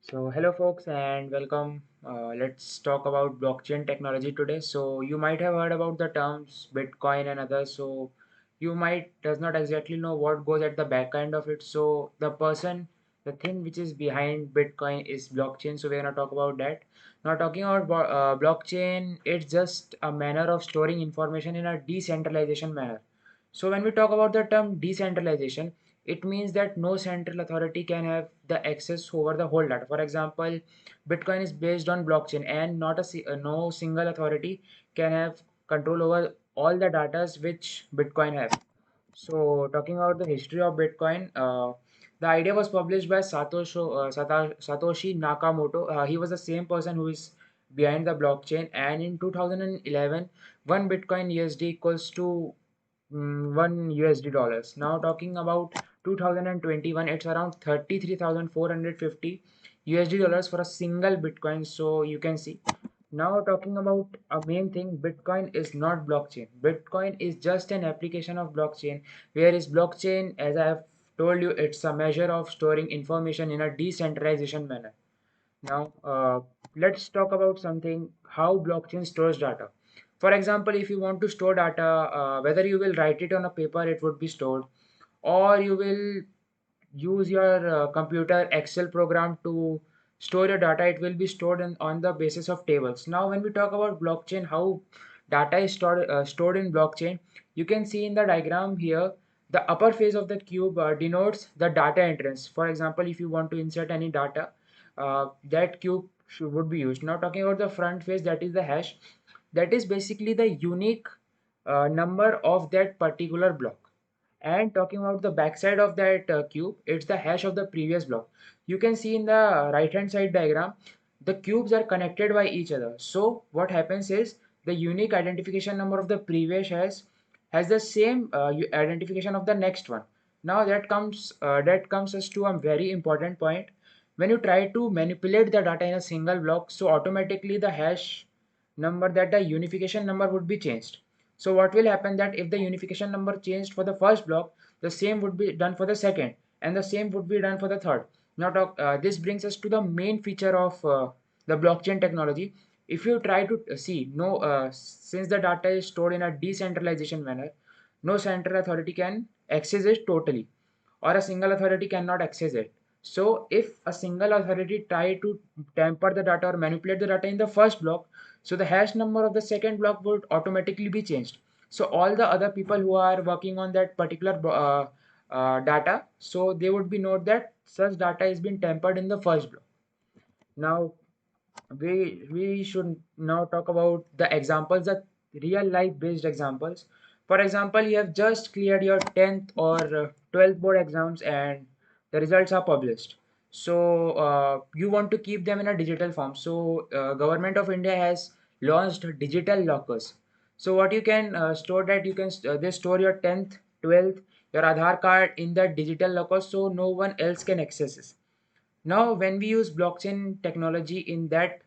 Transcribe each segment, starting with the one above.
So, hello folks and welcome. Let's talk about blockchain technology today. So, you might have heard about the terms Bitcoin and others. So, you might does not exactly know what goes at the back end of it. So, the thing which is behind Bitcoin is blockchain. So, we're gonna talk about that. Now, talking about blockchain, it's just a manner of storing information in a decentralization manner. So, when we talk about the term decentralization, it means that no central authority can have the access over the whole data. For example, Bitcoin is based on blockchain, and not no single authority can have control over all the data which Bitcoin have. So, talking about the history of Bitcoin, the idea was published by Satoshi Nakamoto. He was the same person who is behind the blockchain, and in 2011, one Bitcoin USD equals to one USD dollars. Now talking about 2021, it's around 33,450 USD dollars for a single Bitcoin. So you can see. Now talking about a main thing, Bitcoin is not blockchain. Bitcoin is just an application of blockchain. Whereas blockchain, as I have told you, it's a measure of storing information in a decentralization manner. Now, let's talk about something how blockchain stores data. For example, if you want to store data, whether you will write it on a paper, it would be stored, or you will use your computer Excel program to store your data, it will be stored on the basis of tables. Now, when we talk about blockchain, how data is stored in blockchain, you can see in the diagram here, the upper face of the cube denotes the data entrance. For example, if you want to insert any data, that cube would be used. Now, talking about the front face, that is the hash. That is basically the unique number of that particular block. And talking about the backside of that cube, it's the hash of the previous block. You can see in the right hand side diagram, the cubes are connected by each other. So what happens is the unique identification number of the previous hash has the same identification of the next one. Now that comes us to a very important point. When you try to manipulate the data in a single block, so automatically the hash number, that the unification number would be changed. So what will happen that if the unification number changed for the first block, the same would be done for the second, and the same would be done for the third. Now, this brings us to the main feature of the blockchain technology. If you try to see, no, since the data is stored in a decentralization manner, no central authority can access it totally, or a single authority cannot access it. So, if a single authority try to tamper the data or manipulate the data in the first block, so the hash number of the second block would automatically be changed. So all the other people who are working on that particular data, so they would be note that such data has been tampered in the first block. Now we should now talk about the examples, the real life based examples. For example, you have just cleared your 10th or 12th board exams and the results are published. So you want to keep them in a digital form. So government of India has launched digital lockers. So what you can store, that you can they store your 10th, 12th, your Aadhaar card in that digital locker, so no one else can access it. Now, when we use blockchain technology in that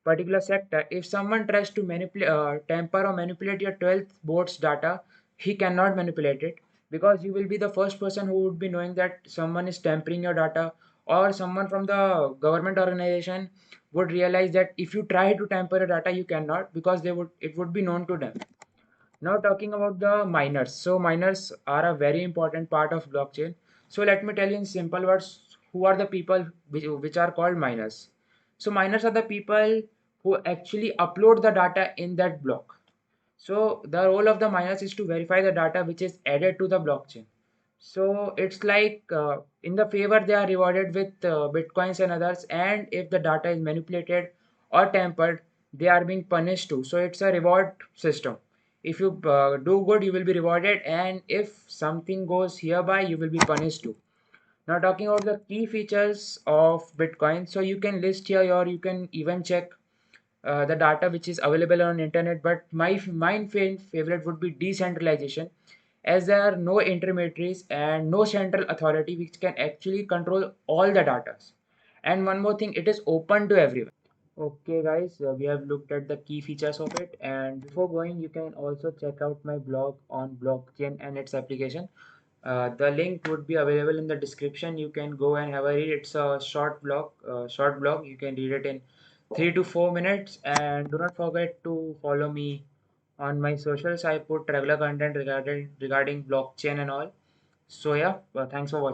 particular sector, if someone tries to tamper or manipulate your 12th board's data, he cannot manipulate it, because you will be the first person who would be knowing that someone is tampering your data, or someone from the government organization would realize that if you try to tamper your data, you cannot, because it would be known to them. Now talking about the miners. So miners are a very important part of blockchain. So let me tell you in simple words, who are the people which are called miners. So miners are the people who actually upload the data in that block. So the role of the miners is to verify the data which is added to the blockchain. So it's like in the favor they are rewarded with bitcoins and others, and if the data is manipulated or tampered, they are being punished too. So it's a reward system. If you do good, you will be rewarded, and if something goes hereby, you will be punished too. Now talking about the key features of Bitcoin, so you can list here, or you can even check the data which is available on internet. But my favorite would be decentralization, as there are no intermediaries and no central authority which can actually control all the data. And one more thing, it is open to everyone. Okay guys, we have looked at the key features of it, and before going, you can also check out my blog on blockchain and its application. The link would be available in the description. You can go and have a read. It's a short blog. You can read it in 3 to 4 minutes. And do not forget to follow me on my socials. I put regular content regarding blockchain and all. So yeah, thanks for watching.